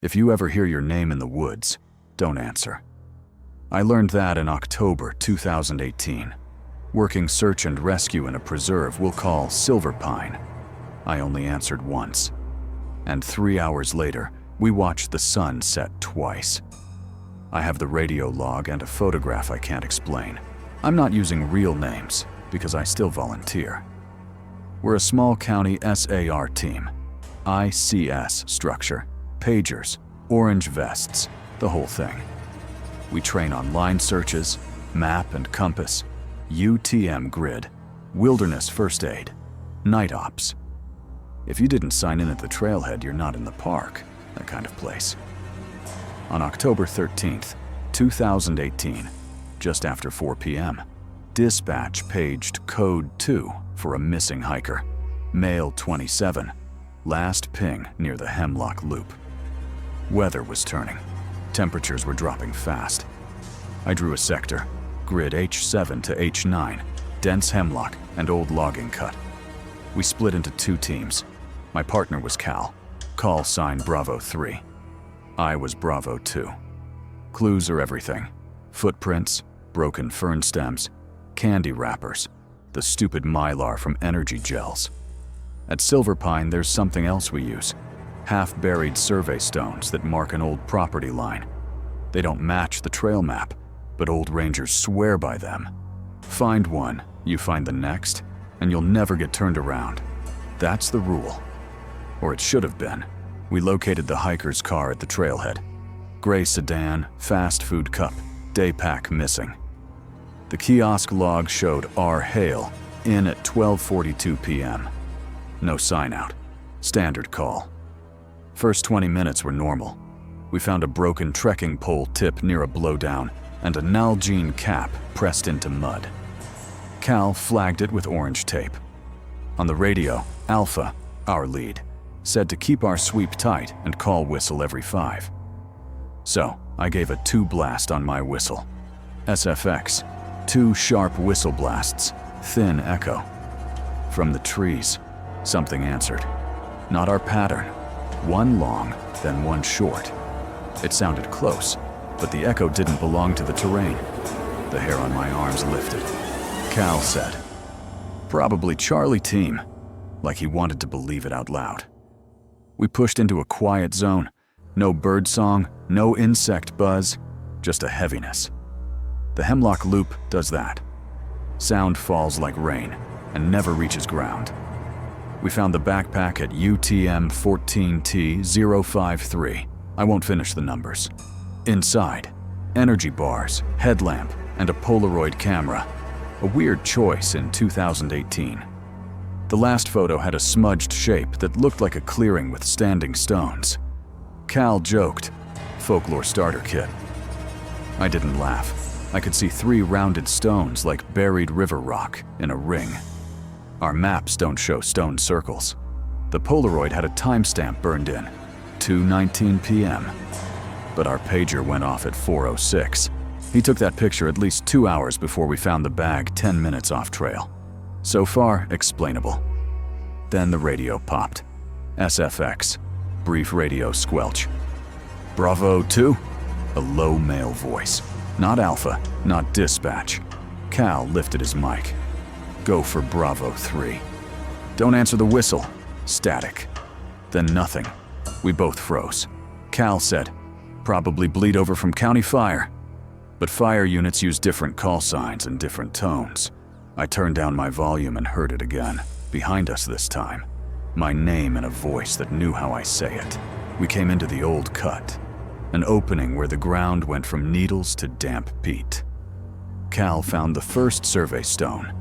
If you ever hear your name in the woods, don't answer. I learned that in October 2018. Working search and rescue in a preserve we'll call Silver Pine. I only answered once. And 3 hours later, we watched the sun set twice. I have the radio log and a photograph I can't explain. I'm not using real names because I still volunteer. We're a small county SAR team. ICS structure, pagers, orange vests, the whole thing. We train on line searches, map and compass, UTM grid, wilderness first aid, night ops. If you didn't sign in at the trailhead, you're not in the park, that kind of place. On October 13th, 2018, just after 4 p.m., dispatch paged Code 2 for a missing hiker, male 27, last ping near the Hemlock Loop. Weather was turning. Temperatures were dropping fast. I drew a sector, grid H7 to H9, dense hemlock and old logging cut. We split into 2 teams. My partner was Cal, call sign Bravo 3. I was Bravo 2. Clues are everything. Footprints, broken fern stems, candy wrappers, the stupid mylar from energy gels. At Silver Pine, there's something else we use. Half-buried survey stones that mark an old property line. They don't match the trail map, but old rangers swear by them. Find one, you find the next, and you'll never get turned around. That's the rule. Or it should have been. We located the hiker's car at the trailhead. Gray sedan, fast food cup, day pack missing. The kiosk log showed R. Hale in at 12:42 p.m. No sign out. Standard call. First 20 minutes were normal. We found a broken trekking pole tip near a blowdown and a Nalgene cap pressed into mud. Cal flagged it with orange tape. On the radio, Alpha, our lead, said to keep our sweep tight and call whistle every 5. So, I gave a 2 blast on my whistle. SFX, 2 sharp whistle blasts, thin echo. From the trees, something answered. Not our pattern. 1 long, then 1 short. It sounded close, but the echo didn't belong to the terrain. The hair on my arms lifted. Cal said, "Probably Charlie team," like he wanted to believe it out loud. We pushed into a quiet zone. No bird song, no insect buzz, just a heaviness. The Hemlock Loop does that. Sound falls like rain and never reaches ground. We found the backpack at UTM 14T053. I won't finish the numbers. Inside, energy bars, headlamp, and a Polaroid camera. A weird choice in 2018. The last photo had a smudged shape that looked like a clearing with standing stones. Cal joked, "Folklore starter kit." I didn't laugh. I could see 3 rounded stones like buried river rock in a ring. Our maps don't show stone circles. The Polaroid had a timestamp burned in, 2:19 p.m. But our pager went off at 4:06. He took that picture at least 2 hours before we found the bag 10 minutes off trail. So far, explainable. Then the radio popped. SFX, brief radio squelch. "Bravo 2?" A low male voice. Not Alpha, not dispatch. Cal lifted his mic. "Go for Bravo 3. Don't answer the whistle." Static. Then nothing. We both froze. Cal said, "Probably bleed over from county fire." But fire units use different call signs and different tones. I turned down my volume and heard it again, behind us this time. My name in a voice that knew how I say it. We came into the old cut, an opening where the ground went from needles to damp peat. Cal found the first survey stone,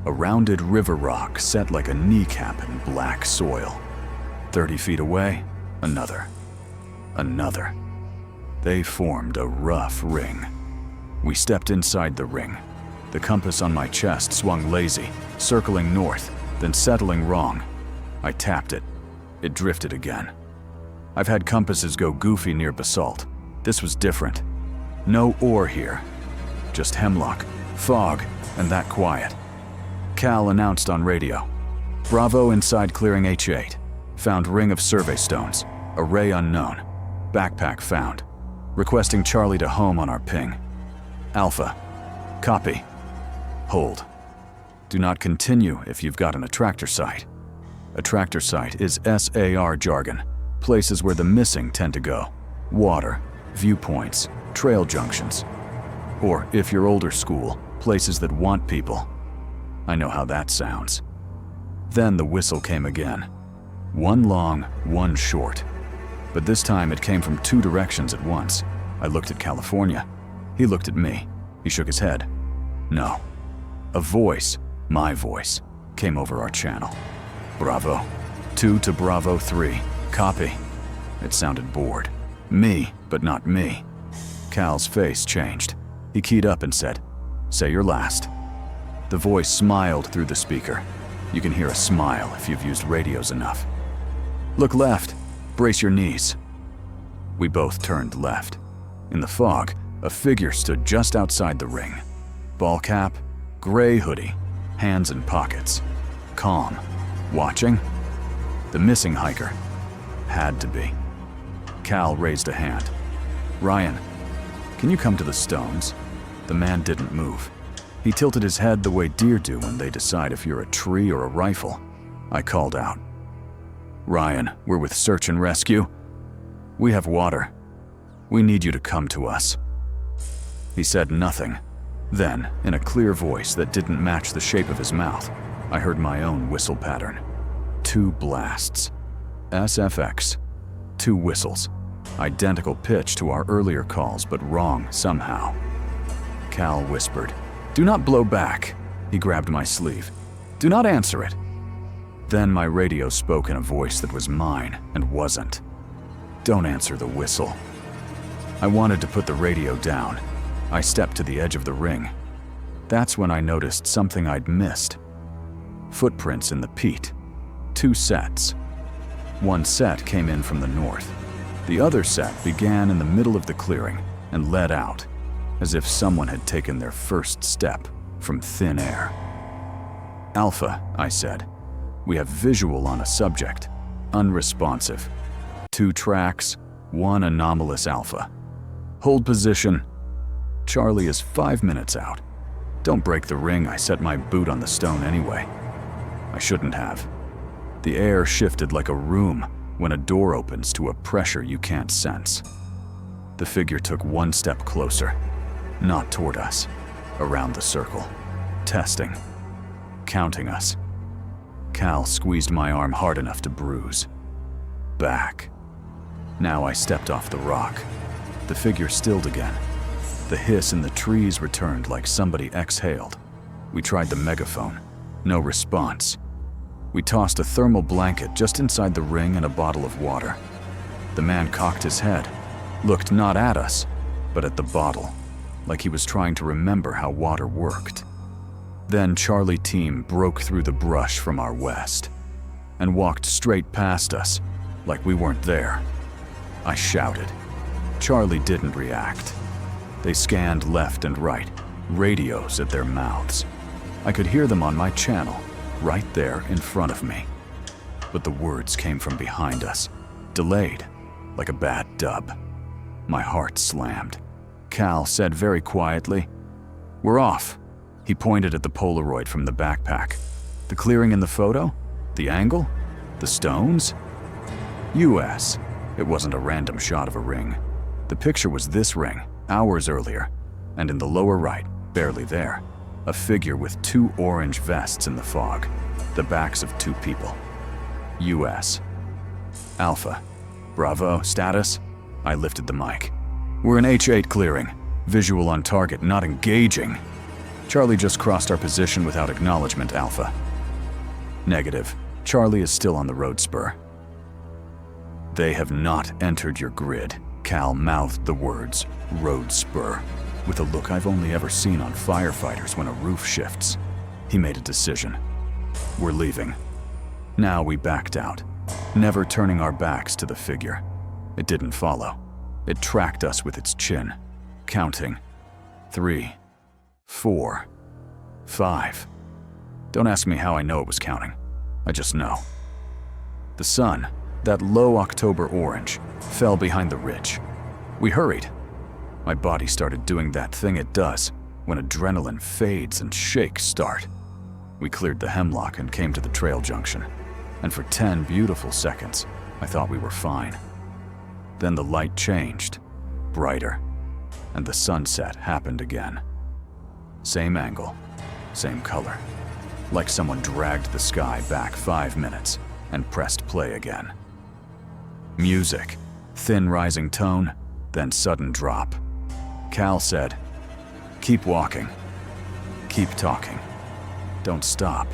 a rounded river rock set like a kneecap in black soil. 30 feet away, another. Another. They formed a rough ring. We stepped inside the ring. The compass on my chest swung lazy, circling north, then settling wrong. I tapped it. It drifted again. I've had compasses go goofy near basalt. This was different. No ore here. Just hemlock, fog, and that quiet. Cal announced on radio. "Bravo inside clearing H8. Found ring of survey stones. Array unknown. Backpack found. Requesting Charlie to home on our ping. Alpha. Copy. Hold. Do not continue if you've got an attractor site. Attractor site is SAR jargon, places where the missing tend to go. Water, viewpoints, trail junctions. Or, if you're older school, places that want people. I know how that sounds. Then the whistle came again. One long, one short. But this time it came from two directions at once. I looked at California. He looked at me. He shook his head. No. A voice, my voice, came over our channel. Bravo. 2 to Bravo 3. Copy. It sounded bored. Me, but not me. Cal's face changed. He keyed up and said, "Say your last." The voice smiled through the speaker. You can hear a smile if you've used radios enough. "Look left. Brace your knees." We both turned left. In the fog, a figure stood just outside the ring. Ball cap, gray hoodie, hands in pockets. Calm. Watching? The missing hiker. Had to be. Cal raised a hand. "Ryan, can you come to the stones?" The man didn't move. He tilted his head the way deer do when they decide if you're a tree or a rifle. I called out. "Ryan, we're with search and rescue. We have water. We need you to come to us." He said nothing. Then, in a clear voice that didn't match the shape of his mouth, I heard my own whistle pattern. 2 blasts. SFX. 2 whistles. Identical pitch to our earlier calls, but wrong somehow. Cal whispered, "Do not blow back." He grabbed my sleeve. "Do not answer it." Then my radio spoke in a voice that was mine and wasn't. "Don't answer the whistle." I wanted to put the radio down. I stepped to the edge of the ring. That's when I noticed something I'd missed. Footprints in the peat. 2 sets. One set came in from the north. The other set began in the middle of the clearing and led out, as if someone had taken their first step from thin air. "Alpha," I said. "We have visual on a subject. Unresponsive. 2 tracks, 1 anomalous alpha. Hold position." Charlie is 5 minutes out. Don't break the ring, I set my boot on the stone anyway. I shouldn't have. The air shifted like a room when a door opens to a pressure you can't sense. The figure took 1 step closer, not toward us, around the circle, testing, counting us. Cal squeezed my arm hard enough to bruise. Back. Now I stepped off the rock. The figure stilled again. The hiss in the trees returned like somebody exhaled. We tried the megaphone. No response. We tossed a thermal blanket just inside the ring and a bottle of water. The man cocked his head, looked not at us, but at the bottle, like he was trying to remember how water worked. Then Charlie team broke through the brush from our west and walked straight past us, like we weren't there. I shouted. Charlie didn't react. They scanned left and right, radios at their mouths. I could hear them on my channel, right there in front of me. But the words came from behind us, delayed, like a bad dub. My heart slammed. Cal said very quietly, "We're off." He pointed at the Polaroid from the backpack. The clearing in the photo? The angle? The stones? US. It wasn't a random shot of a ring. The picture was this ring, hours earlier, and in the lower right, barely there, a figure with 2 orange vests in the fog, the backs of 2 people. US. Alpha. Bravo, status? I lifted the mic. "We're in H8 clearing. Visual on target, not engaging." Charlie just crossed our position without acknowledgement, Alpha. Negative. Charlie is still on the road spur. "They have not entered your grid." Cal mouthed the words, road spur, with a look I've only ever seen on firefighters when a roof shifts. He made a decision. "We're leaving." Now we backed out, never turning our backs to the figure. It didn't follow. It tracked us with its chin, counting. 3, 4, 5. Don't ask me how I know it was counting. I just know. The sun, That low October orange fell behind the ridge. We hurried. My body started doing that thing it does when adrenaline fades and shakes start. We cleared the hemlock and came to the trail junction, and for 10 beautiful seconds, I thought we were fine. Then the light changed, brighter, and the sunset happened again. Same angle, same color, like someone dragged the sky back 5 minutes and pressed play again. Music, thin rising tone, then sudden drop. Cal said, "Keep walking. Keep talking. Don't stop."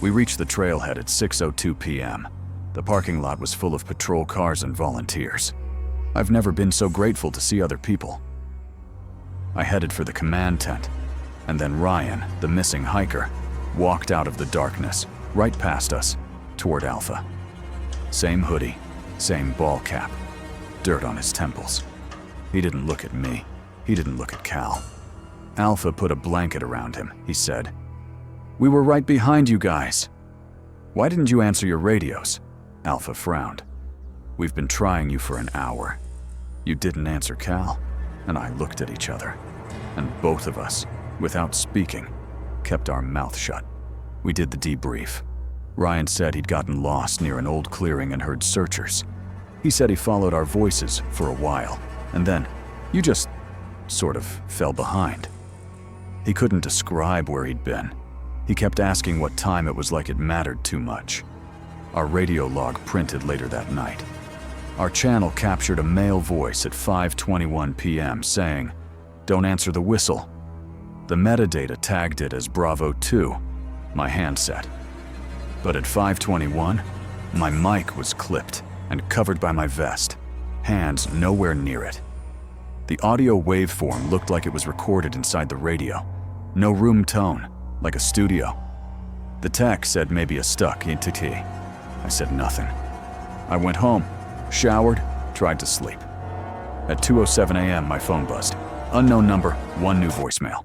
We reached the trailhead at 6:02 p.m. The parking lot was full of patrol cars and volunteers. I've never been so grateful to see other people. I headed for the command tent, and then Ryan, the missing hiker, walked out of the darkness, right past us, toward Alpha. Same hoodie, same ball cap, dirt on his temples. He didn't look at me. He didn't look at Cal. Alpha put a blanket around him, he said. "We were right behind you guys." "Why didn't you answer your radios?" Alpha frowned. "We've been trying you for an hour. You didn't answer, Cal." And I looked at each other, and both of us, without speaking, kept our mouth shut. We did the debrief. Ryan said he'd gotten lost near an old clearing and heard searchers. He said he followed our voices for a while, and then you just sort of fell behind. He couldn't describe where he'd been. He kept asking what time it was, like it mattered too much. Our radio log printed later that night. Our channel captured a male voice at 5:21 p.m. saying, "Don't answer the whistle." The metadata tagged it as Bravo 2, my handset. But at 5:21, my mic was clipped and covered by my vest, hands nowhere near it. The audio waveform looked like it was recorded inside the radio. No room tone, like a studio. The tech said maybe a stuck entity. I said nothing. I went home, showered, tried to sleep. At 2:07 a.m. my phone buzzed. Unknown number, one new voicemail.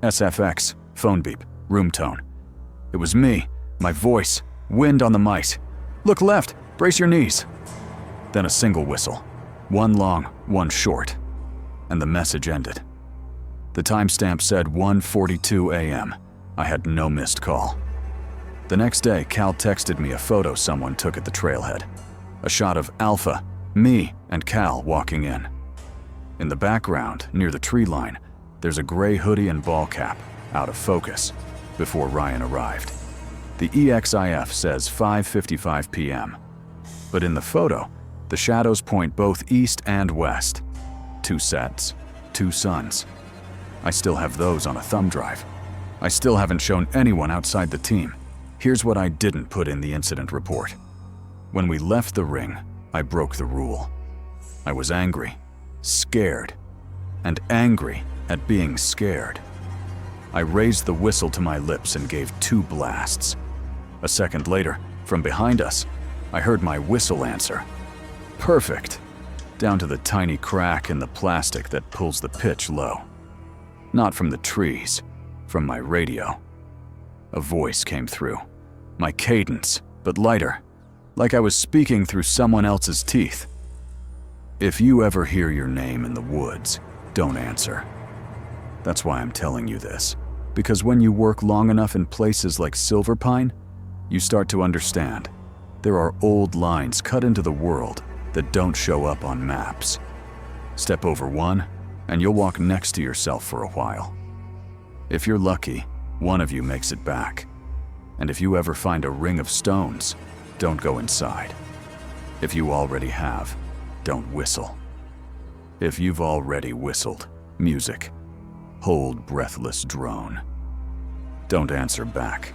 SFX, phone beep, room tone. It was me, my voice, wind on the mic. "Look left, brace your knees." Then a single whistle, one long, one short, and the message ended. The timestamp said 1:42 a.m. I had no missed call. The next day, Cal texted me a photo someone took at the trailhead. A shot of Alpha, me, and Cal walking in. In the background, near the tree line, there's a gray hoodie and ball cap, out of focus, before Ryan arrived. The EXIF says 5:55 p.m. But in the photo, the shadows point both east and west. 2 sets, 2 suns. I still have those on a thumb drive. I still haven't shown anyone outside the team. Here's what I didn't put in the incident report. When we left the ring, I broke the rule. I was angry, scared, and angry at being scared. I raised the whistle to my lips and gave 2 blasts. A second later, from behind us, I heard my whistle answer. Perfect, down to the tiny crack in the plastic that pulls the pitch low. Not from the trees, from my radio. A voice came through, my cadence, but lighter, like I was speaking through someone else's teeth. "If you ever hear your name in the woods, don't answer." That's why I'm telling you this, because when you work long enough in places like Silver Pine, you start to understand. There are old lines cut into the world that don't show up on maps. Step over one, and you'll walk next to yourself for a while. If you're lucky, one of you makes it back. And if you ever find a ring of stones, don't go inside. If you already have, don't whistle. If you've already whistled, music, hold breathless drone. Don't answer back.